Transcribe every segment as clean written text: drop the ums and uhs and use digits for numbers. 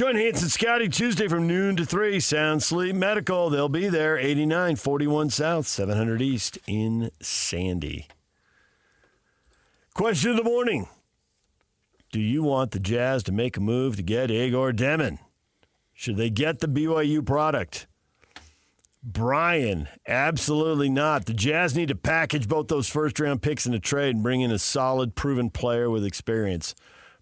Join Hans and Scotty Tuesday from noon to 3. Sound Sleep Medical. They'll be there. 8941 South, 700 East in Sandy. Question of the morning. Do you want the Jazz to make a move to get Egor Demin? Should they get the BYU product? Brian, absolutely not. The Jazz need to package both those first-round picks in a trade and bring in a solid, proven player with experience.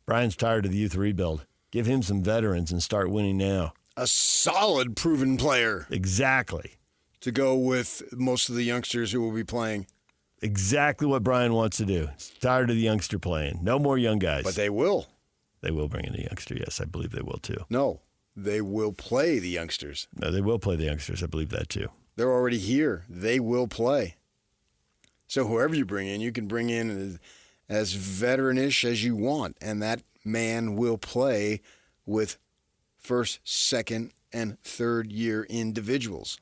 Brian's tired of the youth rebuild. Give him some veterans and start winning now. A solid, proven player. Exactly. To go with most of the youngsters who will be playing. Exactly what Brian wants to do. He's tired of the youngster playing. No more young guys. But they will. They will bring in a youngster, yes. I believe they will, too. No, they will play the youngsters. No, they will play the youngsters. I believe that, too. They're already here. They will play. So whoever you bring in, you can bring in as veteranish as you want, and that man will play with first, second, and third year individuals.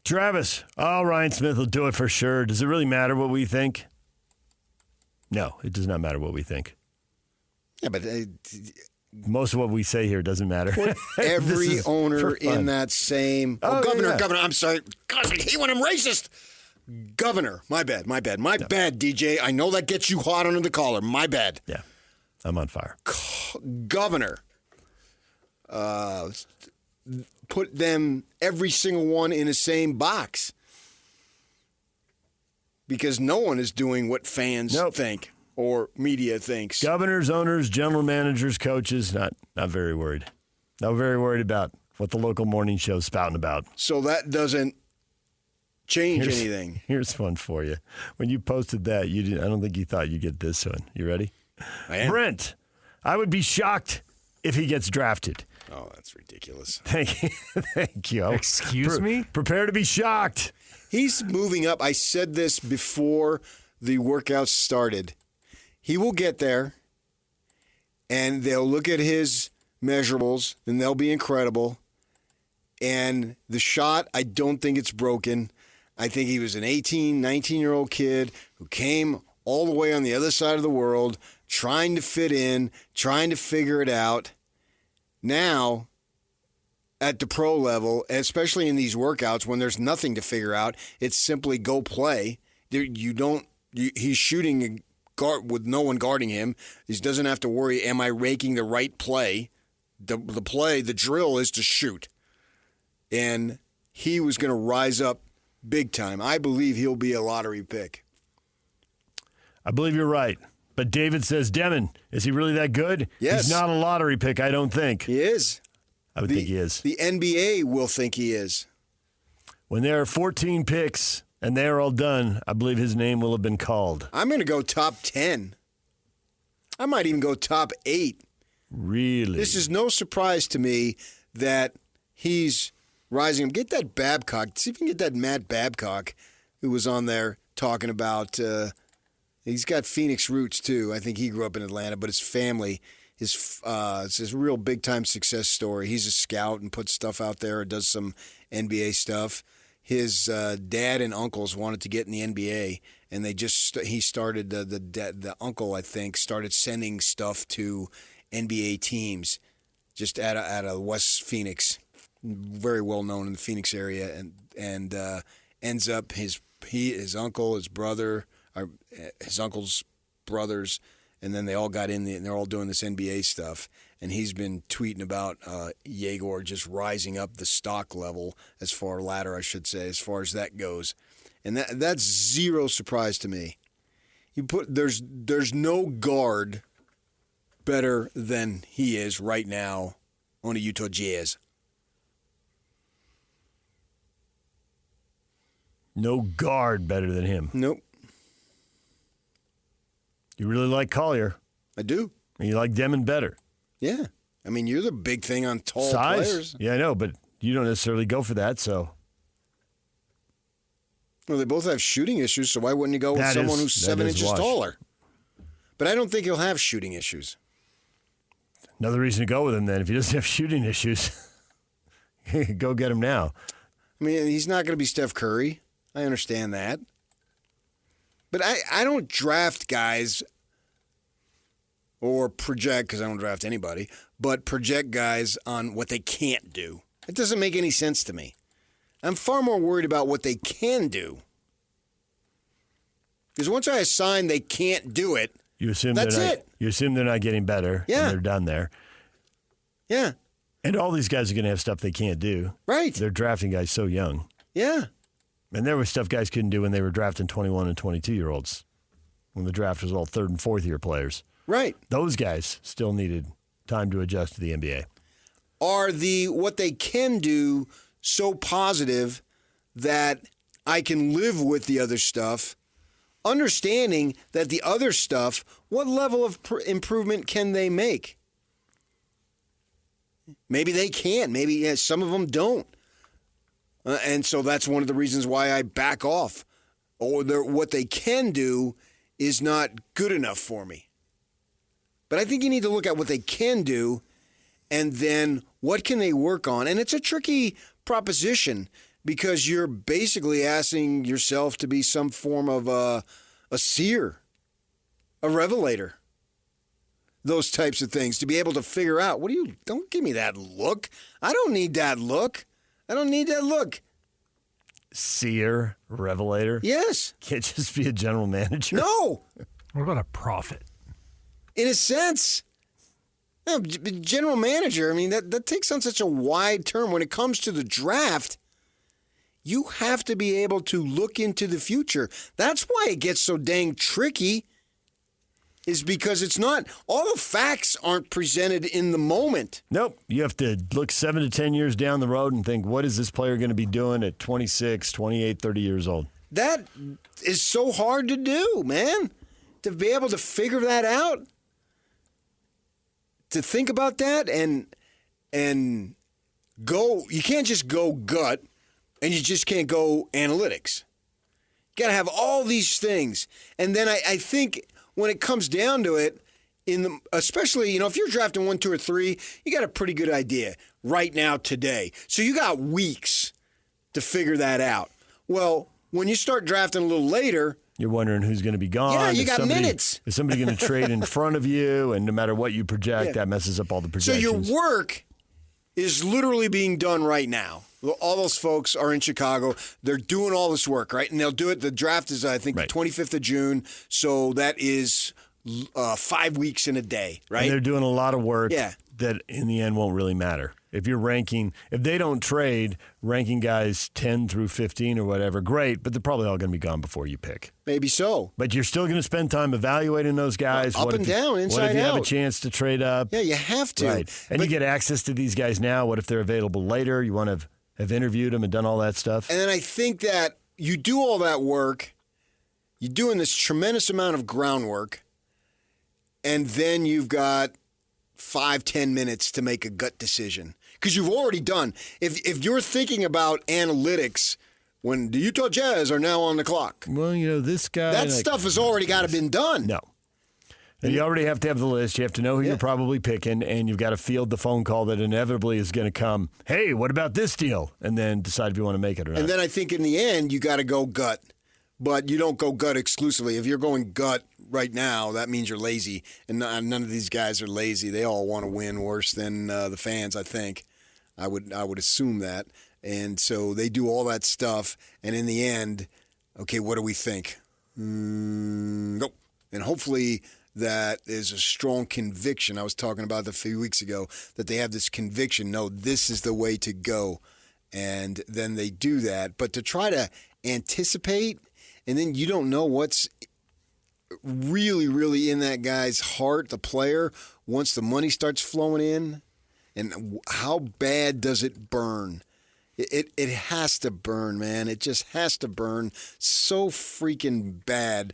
Travis, Ryan Smith will do it for sure. Does it really matter what we think? No, it does not matter what we think. Yeah, but most of what we say here doesn't matter. Every owner in that same... governor, I'm sorry. God, I hate when I'm racist. Governor. My bad, DJ. I know that gets you hot under the collar. My bad. Yeah, I'm on fire. Governor. Put them, every single one, in the same box. Because no one is doing what fans think or media thinks. Governors, owners, general managers, coaches, not very worried. Not very worried about what the local morning show's spouting about. So that doesn't change anything. Here's one for you. When you posted that, I don't think you thought you'd get this one. You ready? I am. Brent, I would be shocked if he gets drafted. Oh, that's ridiculous. Thank you. Thank you. Excuse me? Prepare to be shocked. He's moving up. I said this before the workouts started. He will get there, and they'll look at his measurables, and they'll be incredible. And the shot, I don't think it's broken. I think he was an 18, 19-year-old kid who came all the way on the other side of the world, trying to fit in, trying to figure it out. Now, at the pro level, especially in these workouts, when there's nothing to figure out, it's simply go play. He's shooting with no one guarding him. He doesn't have to worry, am I raking the right play? The drill is to shoot. And he was going to rise up big time. I believe he'll be a lottery pick. I believe you're right. But David says, Demin, is he really that good? Yes. He's not a lottery pick, I don't think. He is. I would think he is. The NBA will think he is. When there are 14 picks and they are all done, I believe his name will have been called. I'm going to go top 10. I might even go top 8. Really? This is no surprise to me that he's rising up. Get that Babcock. See if you can get that Matt Babcock who was on there talking about he's got Phoenix roots too. I think he grew up in Atlanta, but his family, it's his real big-time success story. He's a scout and puts stuff out there, does some NBA stuff. His dad and uncles wanted to get in the NBA, and he started the uncle, I think, started sending stuff to NBA teams just out of West Phoenix, very well known in the Phoenix area, and ends up his uncle, his brother, or his uncle's brothers, and then they all got in and they're all doing this NBA stuff. And he's been tweeting about Egor just rising up the stock level as far as that goes. And that's zero surprise to me. There's no guard better than he is right now on the Utah Jazz. No guard better than him. Nope. You really like Collier. I do. And you like Demin better. Yeah. I mean, you're the big thing on tall Size? players. Yeah, I know, but you don't necessarily go for that, so. Well, they both have shooting issues, so why wouldn't you go with someone who's 7 inches taller? But I don't think he'll have shooting issues. Another reason to go with him then. If he doesn't have shooting issues, go get him now. I mean, he's not going to be Steph Curry. I understand that. But I don't draft guys or project, because I don't draft anybody, but project guys on what they can't do. It doesn't make any sense to me. I'm far more worried about what they can do. Because once I assign they can't do it, you assume that's it. You assume they're not getting better. Yeah. And they're done there. Yeah. And all these guys are going to have stuff they can't do. Right. They're drafting guys so young. Yeah. And there was stuff guys couldn't do when they were drafting 21 and 22-year-olds, when the draft was all third and fourth year players. Right. Those guys still needed time to adjust to the NBA. Are what they can do so positive that I can live with the other stuff, understanding that the other stuff, what level of improvement can they make? Maybe they can. Maybe some of them don't. And so that's one of the reasons why I back off. Or what they can do is not good enough for me. But I think you need to look at what they can do and then what can they work on. And it's a tricky proposition because you're basically asking yourself to be some form of a seer, a revelator. Those types of things, to be able to figure out, don't give me that look. I don't need that look. I don't need that look. Seer, revelator? Yes. Can't just be a general manager. No. What about a prophet? In a sense. No, general manager, I mean, that takes on such a wide term. When it comes to the draft, you have to be able to look into the future. That's why it gets so dang tricky. Is because it's not, all the facts aren't presented in the moment. Nope. You have to look 7 to 10 years down the road and think, what is this player going to be doing at 26, 28, 30 years old? That is so hard to do, man. To be able to figure that out. To think about that and go, you can't just go gut and you just can't go analytics. You got to have all these things. And then I think when it comes down to it, especially, if you're drafting 1, 2, or 3, you got a pretty good idea right now today. So you got weeks to figure that out. Well, when you start drafting a little later, you're wondering who's going to be gone. Yeah, you got minutes. Is somebody going to trade in front of you? And no matter what you project, that messes up all the projections. So your work is literally being done right now. All those folks are in Chicago. They're doing all this work, right? And they'll do it. The draft is, I think, the 25th of June. So that is 5 weeks in a day, right? And they're doing a lot of work that in the end won't really matter. If they don't trade, ranking guys 10 through 15 or whatever, great, but they're probably all going to be gone before you pick. Maybe so. But you're still going to spend time evaluating those guys. Up and down, inside out. What if you have a chance to trade up? Yeah, you have to. Right. And you get access to these guys now. What if they're available later? You want to have interviewed them and done all that stuff? And then I think that you do all that work, you're doing this tremendous amount of groundwork, and then you've got 5-10 minutes to make a gut decision. Because you've already done. If you're thinking about analytics when the Utah Jazz are now on the clock. Well, this guy. That stuff has already got to been done. No. And you already have to have the list. You have to know who you're probably picking, and you've got to field the phone call that inevitably is going to come, hey, what about this deal? And then decide if you want to make it or not. And then I think in the end, you got to go gut. But you don't go gut exclusively. If you're going gut right now, that means you're lazy. And none of these guys are lazy. They all want to win worse than the fans, I think. I would assume that. And so they do all that stuff. And in the end, okay, what do we think? Go. And hopefully that is a strong conviction. I was talking about that a few weeks ago, that they have this conviction, no, this is the way to go. And then they do that. But to try to anticipate, and then you don't know what's really, really in that guy's heart, the player, once the money starts flowing in, and how bad does it burn? It has to burn, man. It just has to burn so freaking bad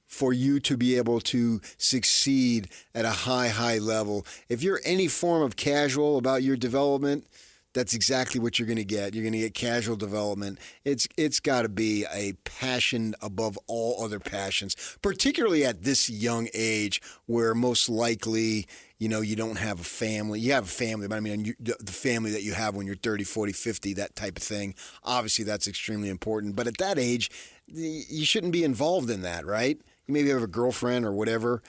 for you to be able to succeed at a high, high level. If you're any form of casual about your development, that's exactly what you're going to get. You're going to get casual development. It's got to be a passion above all other passions, particularly at this young age where most likely, you don't have a family. You have a family, but I mean, the family that you have when you're 30, 40, 50, that type of thing. Obviously, that's extremely important. But at that age, you shouldn't be involved in that, right? You maybe have a girlfriend or whatever,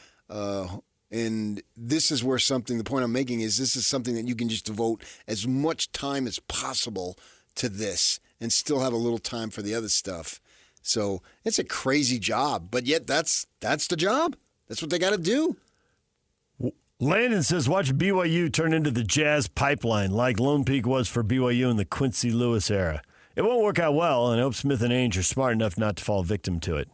And this is where the point I'm making is this is something that you can just devote as much time as possible to this and still have a little time for the other stuff. So it's a crazy job, but yet that's the job. That's what they got to do. Landon says, watch BYU turn into the Jazz pipeline like Lone Peak was for BYU in the Quincy Lewis era. It won't work out well, and I hope Smith and Ainge are smart enough not to fall victim to it.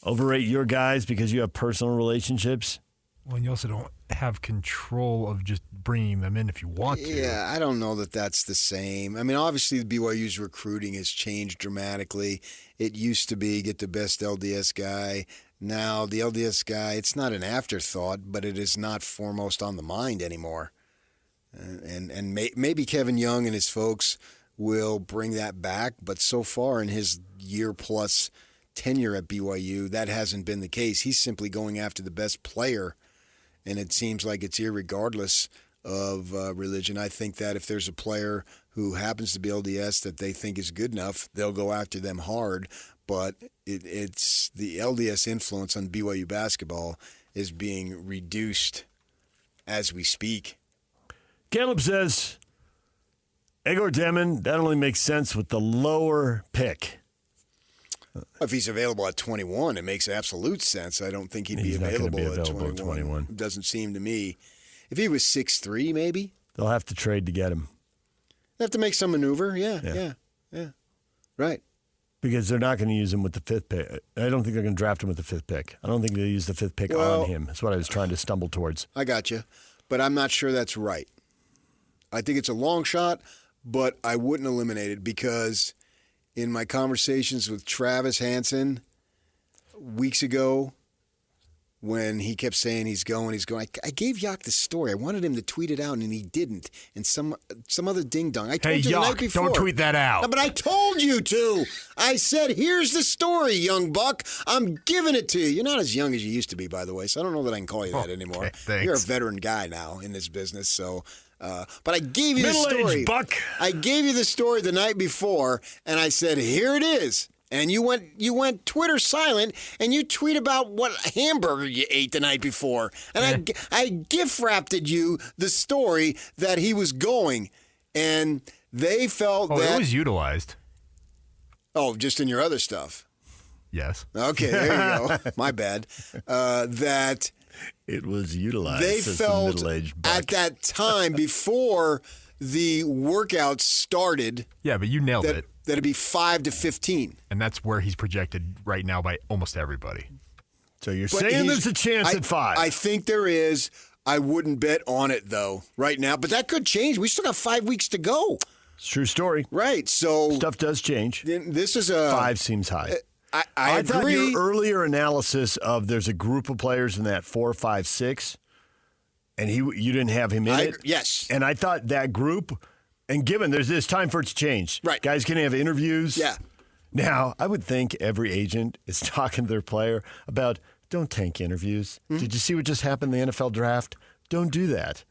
Overrate your guys because you have personal relationships? Well, and you also don't have control of just bringing them in if you want to. Yeah, I don't know that that's the same. I mean, obviously, the BYU's recruiting has changed dramatically. It used to be get the best LDS guy. Now, the LDS guy, it's not an afterthought, but it is not foremost on the mind anymore. And maybe Kevin Young and his folks will bring that back, but so far in his year-plus tenure at BYU, that hasn't been the case. He's simply going after the best player, and it seems like it's irregardless of religion. I think that if there's a player who happens to be LDS that they think is good enough, they'll go after them hard. But it's the LDS influence on BYU basketball is being reduced as we speak. Caleb says, Egor Demin, that only makes sense with the lower pick. If he's available at 21, it makes absolute sense. I don't think he'd be available at 21. It doesn't seem to me. If he was 6'3", maybe. They'll have to trade to get him. They have to make some maneuver. Yeah. Right. Because they're not going to use him with the fifth pick. I don't think they're going to draft him with the fifth pick. I don't think they'll use the fifth pick on him. That's what I was trying to stumble towards. I got you. But I'm not sure that's right. I think it's a long shot, but I wouldn't eliminate it because in my conversations with Travis Hansen weeks ago, when he kept saying he's going, I gave Yak the story. I wanted him to tweet it out, and he didn't. And some other ding-dong. I told you the night before. Don't tweet that out. No, but I told you to. I said, here's the story, young buck. I'm giving it to you. You're not as young as you used to be, by the way, so I don't know that I can call you that anymore. Okay, thanks. You're a veteran guy now in this business, so... but I gave you the story. Middle-aged buck. I gave you the story the night before, and I said, here it is. And you went Twitter silent, and you tweet about what hamburger you ate the night before. And I gift-wrapped you the story that he was going, and they felt that... it was utilized. Oh, just in your other stuff. Yes. Okay, there you go. My bad. That... It was utilized. They felt the middle-aged buck. at that time before the workout started. Yeah, but you nailed it. That'd be 5 to 15. And that's where he's projected right now by almost everybody. So you're saying there's a chance at 5? I think there is. I wouldn't bet on it, though, right now. But that could change. We still got 5 weeks to go. It's a true story. Right. So Stuff does change. This is a 5 seems high. I agree. thought your earlier analysis of there's a group of players in that 4, 5, 6, and you didn't have him in it. Yes. And I thought that group, and given there's time for it to change. Right. Guys can have interviews. Yeah. Now, I would think every agent is talking to their player about don't tank interviews. Mm-hmm. Did you see what just happened in the NFL draft? Don't do that.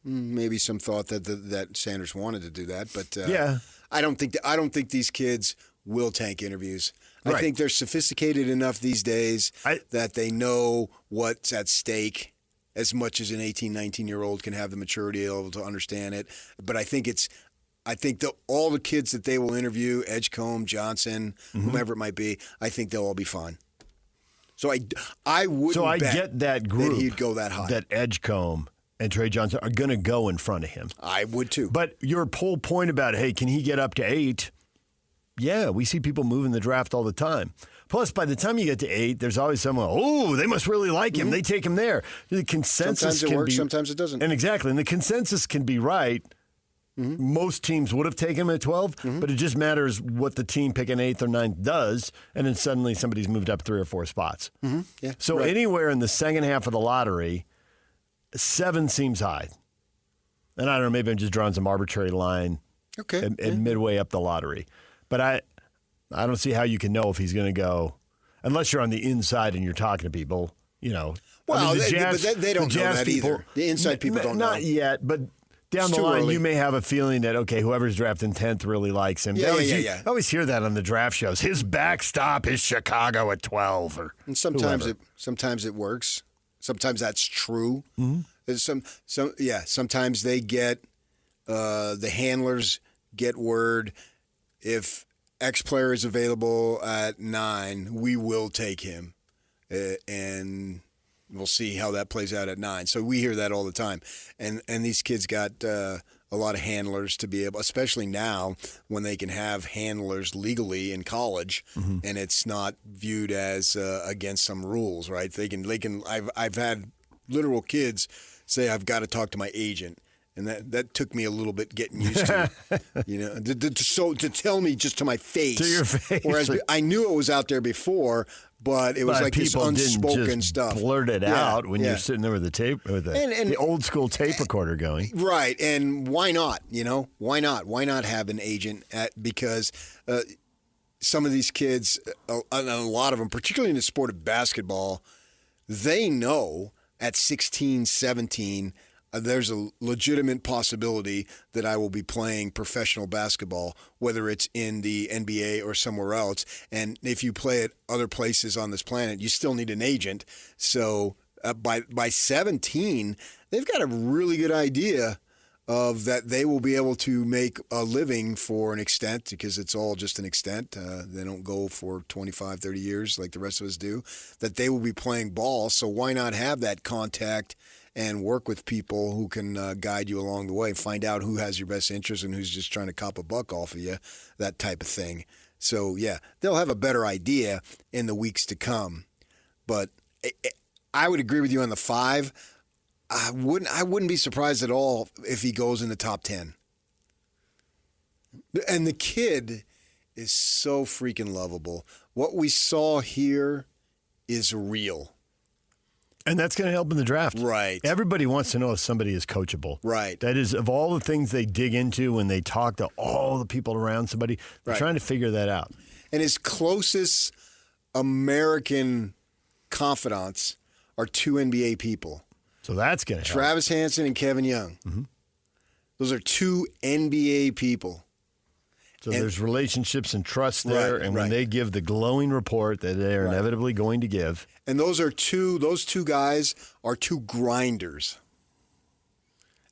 Maybe some thought that Sanders wanted to do that, but yeah. I don't think these kids will tank interviews. Right. I think they're sophisticated enough these days that they know what's at stake as much as an 18, 19-year-old can have the maturity able to understand it. But I think all the kids that they will interview, Edgecombe, Johnson, whomever it might be, I think they'll all be fine. So I wouldn't bet get that group that he'd go that high. That Edgecombe and Trey Johnson are going to go in front of him. I would too. But your whole point about, hey, can he get up to 8? Yeah, we see people moving the draft all the time. Plus, by the time you get to 8, there's always someone, they must really like him. They take him there. The consensus sometimes it works, sometimes it doesn't. And exactly. And the consensus can be right. Most teams would have taken him at 12, but it just matters what the team picking 8th or 9th does, and then suddenly somebody's moved up 3 or 4 spots. Yeah, so anywhere in the second half of the lottery, 7 seems high. And I don't know, maybe I'm just drawing some arbitrary line at midway up the lottery. But I don't see how you can know if he's going to go, unless you're on the inside and you're talking to people, Well, the Jazz, but they don't know that people, either. The inside people don't know. Not yet, but down the line, you may have a feeling that, whoever's drafting 10th really likes him. I always hear that on the draft shows. His backstop is Chicago at 12. And sometimes it works. Sometimes that's true. There's sometimes they get the handlers get word if X player is available at 9, we will take him, and we'll see how that plays out at 9. So we hear that all the time, and these kids got a lot of handlers to be able, especially now when they can have handlers legally in college, and it's not viewed as against some rules, right? They can. I've had literal kids say, I've got to talk to my agent. And that took me a little bit getting used to, to tell me just to my face. To your face. Whereas I knew it was out there before, but it was like this unspoken didn't just stuff. Blurt it out when you're sitting there with the tape, with the old school tape recorder going. Right, and why not? Why not? Why not have an agent? Because some of these kids, and a lot of them, particularly in the sport of basketball, they know at 16, 17. There's a legitimate possibility that I will be playing professional basketball, whether it's in the NBA or somewhere else. And if you play at other places on this planet, you still need an agent. So by 17, they've got a really good idea of that they will be able to make a living for an extent, because it's all just an extent. They don't go for 25, 30 years like the rest of us do, that they will be playing ball. So why not have that contact and work with people who can guide you along the way, find out who has your best interest and who's just trying to cop a buck off of you, that type of thing. So, yeah, they'll have a better idea in the weeks to come. But I would agree with you on the 5. I wouldn't be surprised at all if he goes in the top 10. And the kid is so freaking lovable. What we saw here is real. And that's going to help in the draft. Right. Everybody wants to know if somebody is coachable. Right. That is, of all the things they dig into when they talk to all the people around somebody, they're trying to figure that out. And his closest American confidants are 2 NBA people. So that's going to help. Travis Hansen and Kevin Young. Mm-hmm. Those are 2 NBA people. So there's relationships and trust there, and when they give the glowing report that they're inevitably going to give. And those 2 guys are 2 grinders.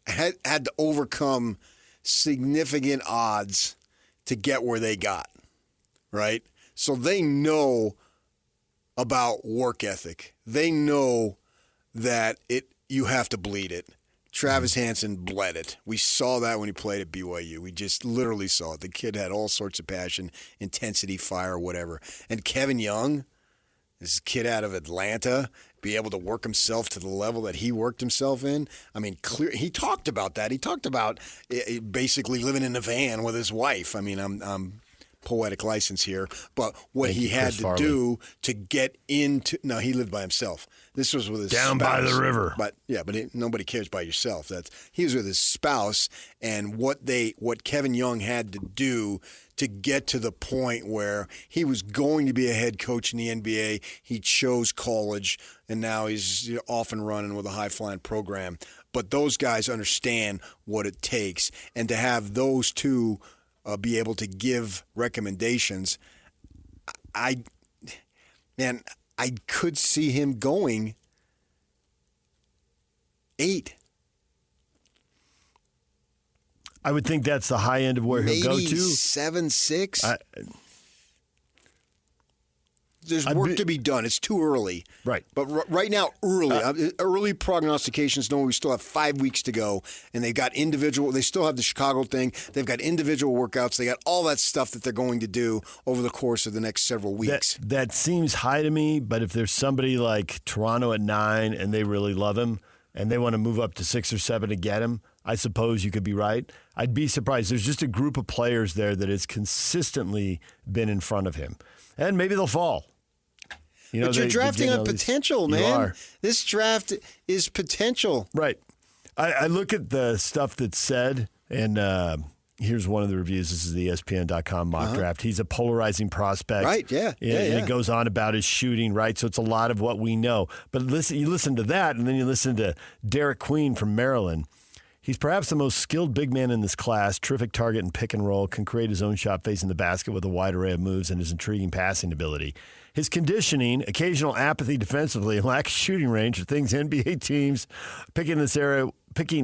Had to overcome significant odds to get where they got, right? So they know about work ethic. They know that you have to bleed it. Travis Hansen bled it. We saw that when he played at BYU. We just literally saw it. The kid had all sorts of passion, intensity, fire, whatever. And Kevin Young, this kid out of Atlanta, be able to work himself to the level that he worked himself in. I mean, he talked about that. He talked about basically living in a van with his wife. I mean, I'm poetic license here, but what he had to do to get into. No, he lived by himself. This was with his down spouse. By the river. But nobody cares by yourself. He was with his spouse, and what Kevin Young had to do to get to the point where he was going to be a head coach in the NBA. He chose college, and now he's off and running with a high-flying program. But those guys understand what it takes, and to have those 2 be able to give recommendations, I could see him going 8. I would think that's the high end of where he'll go to. Maybe 7, 6. There's work to be done. It's too early. Right. But right now, early prognostications know we still have 5 weeks to go, and they've got individual. They still have the Chicago thing. They've got individual workouts. They got all that stuff that they're going to do over the course of the next several weeks. That seems high to me, but if there's somebody like Toronto at 9 and they really love him and they want to move up to 6 or 7 to get him, I suppose you could be right. I'd be surprised. There's just a group of players there that has consistently been in front of him, and maybe they'll fall. But you're drafting on potential, man. This draft is potential. Right. I look at the stuff that's said, and here's one of the reviews. This is the ESPN.com mock draft. He's a polarizing prospect. Right, yeah. It goes on about his shooting, right? So it's a lot of what we know. But you listen to that, and then you listen to Derek Queen from Maryland. He's perhaps the most skilled big man in this class, terrific target and pick and roll, can create his own shot facing the basket with a wide array of moves and his intriguing passing ability. His conditioning, occasional apathy defensively, and lack of shooting range are things NBA teams picking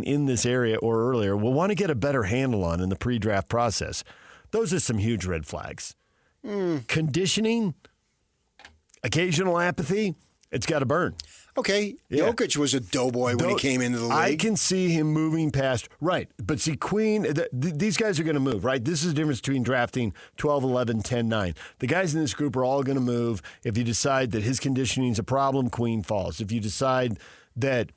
in this area or earlier will want to get a better handle on in the pre-draft process. Those are some huge red flags. Conditioning, occasional apathy, it's got to burn. Okay, Yeah. Jokic was a doughboy when he came into the league. I can see him moving past. Right. But see, Queen, these guys are going to move, right? This is the difference between drafting 12, 11, 10, 9. The guys in this group are all going to move. If you decide that his conditioning is a problem, Queen falls. If you decide that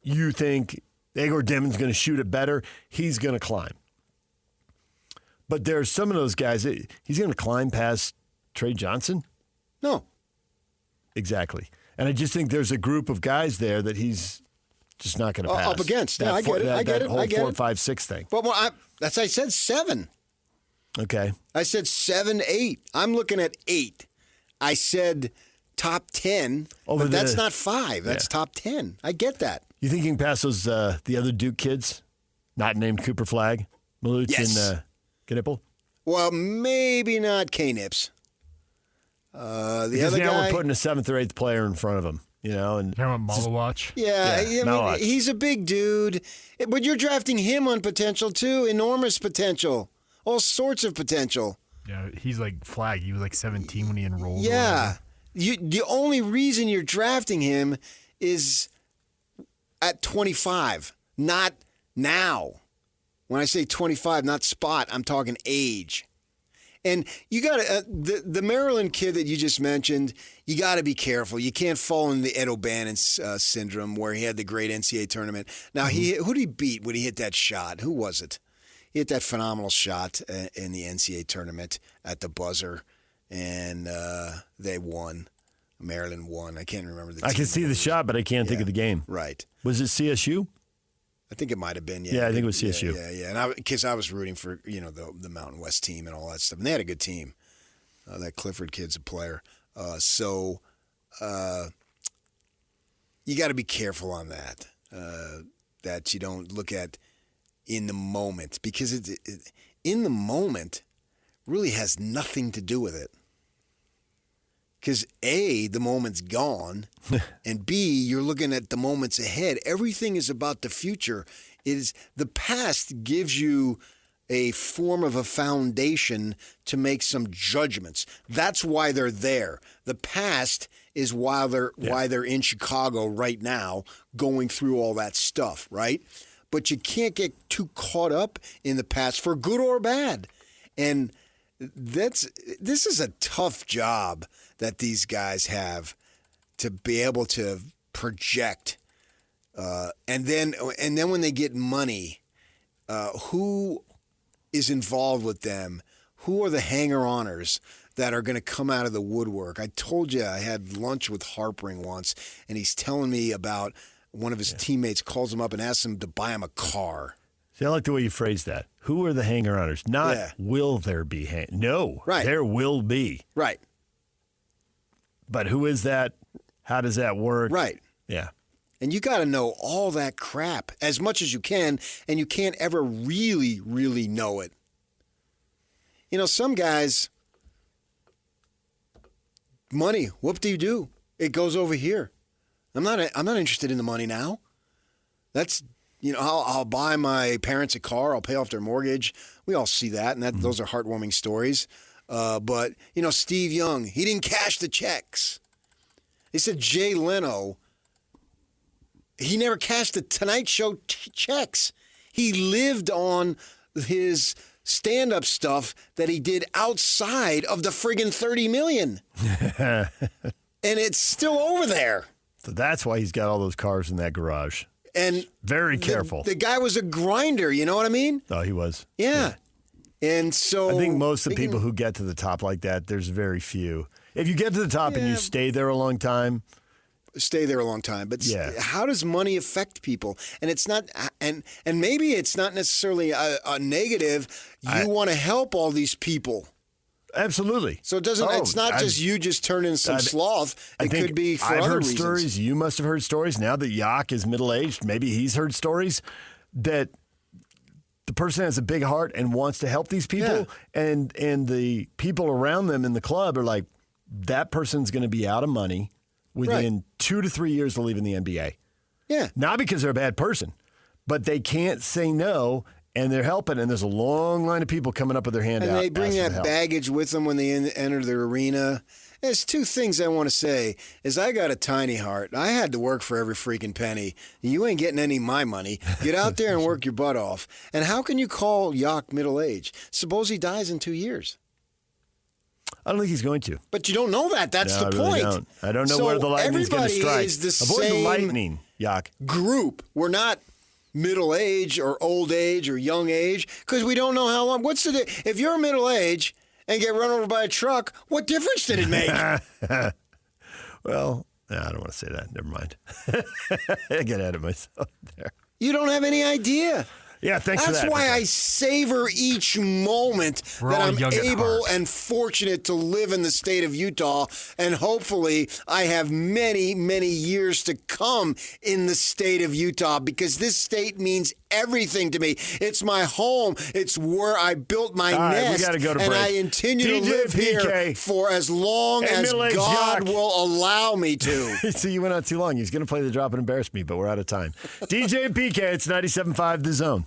you think Egor Demin's going to shoot it better, he's going to climb. But there's some of those guys, he's going to climb past Trey Johnson? No. Exactly. And I just think there's a group of guys there that he's just not going to pass. Up against. That Yeah, I get it. I get it. whole I get 4, it. 5, 6 thing. But I said 7. Okay. I said 7, 8. I'm looking at 8. I said top 10, but that's not 5. That's top 10. I get that. You think you can pass those the other Duke kids, not named Cooper Flagg, Maluch Yes. and Knipple? Well, maybe not K-Nips. The Because other now guy, we're putting a 7th or 8th player in front of him, you know, and Talking about Malawach? yeah, Yeah, I mean, Malawach. he's a big dude, but you're drafting him on potential too, enormous potential, all sorts of potential. Yeah, he's like Flag. He was like 17 when he enrolled. or Yeah, whatever. the only reason you're drafting him is at 25, not now. When I say 25, not spot, I'm talking age. And you got to the Maryland kid that you just mentioned. You got to be careful. You can't fall in the Ed O'Bannon syndrome where he had the great NCAA tournament. Now who did he beat when he hit that shot? Who was it? He hit that phenomenal shot in the NCAA tournament at the buzzer, and they won. Maryland won. I can't remember the. I team can see the names. shot, but I can't think of the game. Right. Was it CSU? I think it might have been. Yeah, I think it was CSU. Yeah. And because I was rooting for the Mountain West team and all that stuff, and they had a good team. That Clifford kid's a player, so you got to be careful on that. That you don't look at in the moment, because it in the moment really has nothing to do with it. Because A, the moment's gone, and B, you're looking at the moments ahead. Everything is about the future. The past gives you a form of a foundation to make some judgments. That's why they're there. The past is why they're in Chicago right now, going through all that stuff, right? But you can't get too caught up in the past, for good or bad. And this is a tough job that these guys have, to be able to project, and then when they get money, who is involved with them? Who are the hanger-oners that are going to come out of the woodwork? I told you I had lunch with Harpering once, and he's telling me about one of his teammates calls him up and asks him to buy him a car. See, I like the way you phrased that. Who are the hanger-oners? Not will there be no. Right. There will be. Right. But who is that? How does that work? Right. Yeah. And you got to know all that crap as much as you can, and you can't ever really, really know it. You know, some guys, money, whoop-de-doo, it goes over here. I'm not interested in the money now. That's, I'll buy my parents a car. I'll pay off their mortgage. We all see that, and those are heartwarming stories. But, Steve Young, he didn't cash the checks. They said Jay Leno, he never cashed the Tonight Show checks. He lived on his stand-up stuff that he did outside of the friggin' $30 million. And it's still over there. So that's why he's got all those cars in that garage. And very careful. The guy was a grinder, you know what I mean? Oh, he was. Yeah. And so I think most of the people who get to the top like that, there's very few. If you get to the top and you stay there a long time. Stay there a long time. But how does money affect people? And it's not, and maybe it's not necessarily a negative. You want to help all these people. Absolutely. So it doesn't. It's not just you just turn in some sloth. It could be for I've other heard reasons. stories. You must have heard stories. Now that Yak is middle aged, maybe he's heard stories that the person has a big heart and wants to help these people, and the people around them in the club are like, that person's going to be out of money within 2 to 3 years of leaving the NBA. Yeah. Not because they're a bad person, but they can't say no, and they're helping, and there's a long line of people coming up with their hand out. And they bring asking that for help. baggage with them when they enter the arena. There's two things I want to say. Is I got a tiny heart. I had to work for every freaking penny. You ain't getting any of my money. Get out there and work your butt off. And how can you call Yak middle-aged? Suppose he dies in 2 years. I don't think he's going to. But you don't know that. That's No, the I really point. don't. I don't know So where the lightning's going to everybody strike. is the Avoid the same lightning, Yak. group. We're not middle age or old age or young age because we don't know how long. What's the if you're middle age and get run over by a truck? What difference did it make? Well, I don't want to say that. Never mind. I get ahead of myself there. You don't have any idea. Yeah, thanks for that. That's why I savor each moment We're that all I'm young at able heart. and fortunate to live in the state of Utah. And hopefully I have many, many years to come in the state of Utah because this state means everything to me. It's my home. It's where I built my All right, we nest. gotta go to and break. I continue to DJ live here PK. for as long And as middle-aged God Yak. will allow me to. See, you went on too long. He was going to play the drop and embarrass me, but we're out of time. DJ and PK, it's 97.5 The Zone.